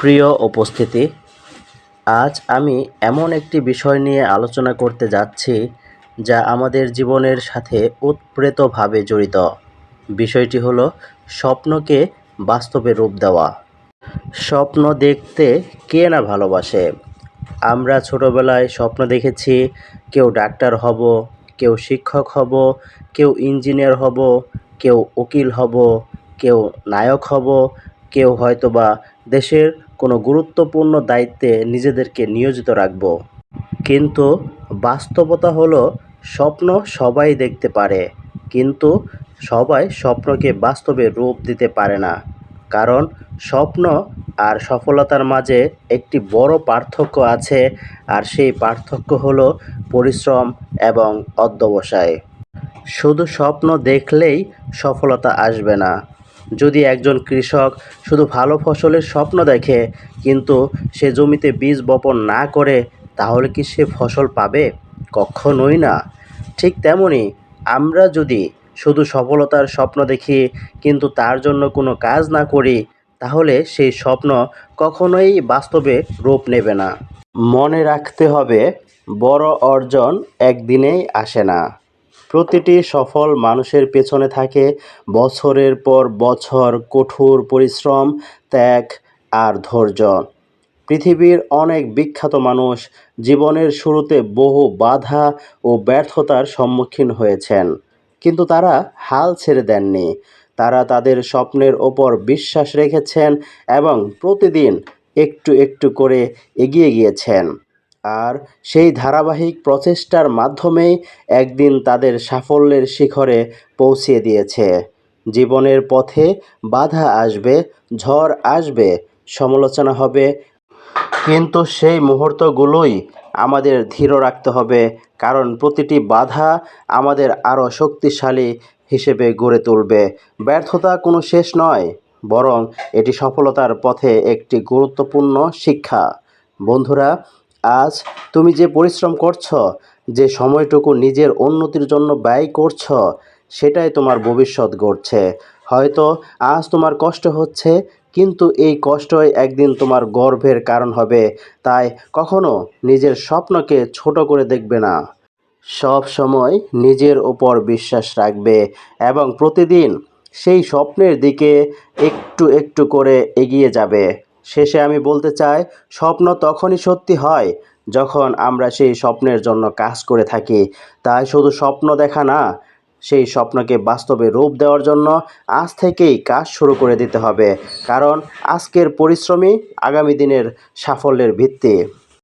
প্রিয় উপস্থিতি, আজ আমি এমন একটি বিষয় নিয়ে আলোচনা করতে যাচ্ছি যা আমাদের জীবনের সাথে ওতপ্রোতভাবে জড়িত। বিষয়টি হলো স্বপ্নকে বাস্তবে রূপ দেওয়া। স্বপ্ন দেখতে কে না ভালোবাসে? আমরা ছোটবেলায় স্বপ্ন দেখেছি কেউ ডাক্তার হব, কেউ শিক্ষক হব, কেউ ইঞ্জিনিয়ার হব, কেউ উকিল হব, কেউ নায়ক হব, কেউ হয়তোবা দেশের কোনো গুরুত্বপূর্ণ দায়িত্বে নিজেদেরকে নিয়োজিত রাখব। কিন্তু বাস্তবতা হলো স্বপ্ন সবাই দেখতে পারে, কিন্তু সবাই স্বপ্নকে বাস্তবে রূপ দিতে পারে না। কারণ স্বপ্ন আর সফলতার মাঝে একটি বড় পার্থক্য আছে, আর সেই পার্থক্য হলো পরিশ্রম এবং অধ্যবসায়। শুধু স্বপ্ন দেখলেই সফলতা আসবে না। যদি একজন কৃষক শুধু ভালো ফসলের স্বপ্ন দেখে কিন্তু সে জমিতে বীজ বপন না করে, তাহলে কি সে ফসল পাবে? কখনোই না। ঠিক তেমনি আমরা যদি শুধু সফলতার স্বপ্ন দেখি কিন্তু তার জন্য কোনো কাজ না করি, তাহলে সেই স্বপ্ন কখনোই বাস্তবে রূপ নেবে না। মনে রাখতে হবে, বড় অর্জন একদিনেই আসে না। প্রতিটি সফল মানুষের পেছনে থাকে বছরের পর বছর কঠোর পরিশ্রম, ত্যাগ আর ধৈর্য। পৃথিবীর অনেক বিখ্যাত মানুষ জীবনের শুরুতে বহু বাধা ও ব্যর্থতার সম্মুখীন হয়েছেন, কিন্তু তারা হাল ছেড়ে দেননি। তারা তাদের স্বপ্নের ওপর বিশ্বাস রেখেছেন এবং প্রতিদিন একটু একটু করে এগিয়ে গিয়েছেন। আর সেই ধারাবাহিক প্রচেষ্টার মাধ্যমেই একদিন তাদের সাফল্যের শিখরে পৌঁছিয়ে দিয়েছে। জীবনের পথে বাধা আসবে, ঝড় আসবে, সমালোচনা হবে, কিন্তু সেই মুহূর্তগুলোই আমাদের ধীর রাখতে হবে, কারণ প্রতিটি বাধা আমাদের আরও শক্তিশালী হিসেবে গড়ে তুলবে। ব্যর্থতা কোনো শেষ নয়, বরং এটি সফলতার পথে একটি গুরুত্বপূর্ণ শিক্ষা। বন্ধুরা, আজ তুমি যে পরিশ্রম করছো, যে সময়টুকু নিজের উন্নতির জন্য ব্যয় করছো, সেটাই তোমার ভবিষ্যৎ গড়ছে। হয়তো আজ তোমার কষ্ট হচ্ছে, কিন্তু এই কষ্টই একদিন তোমার গর্বের কারণ হবে। তাই কখনো নিজের স্বপ্নকে ছোট করে দেখবে না। সব সময় নিজের ওপর বিশ্বাস রাখবে এবং প্রতিদিন সেই স্বপ্নের দিকে একটু একটু করে এগিয়ে যাবে। শেষে আমি বলতে চাই, স্বপ্ন তখনই সত্যি হয় যখন আমরা সেই স্বপ্নের জন্য কাজ করে থাকি। তাই শুধু স্বপ্ন দেখা না, সেই স্বপ্নকে বাস্তবে রূপ দেওয়ার জন্য আজ থেকেই কাজ শুরু করে দিতে হবে, কারণ আজকের পরিশ্রমই আগামী দিনের সাফল্যের ভিত্তি।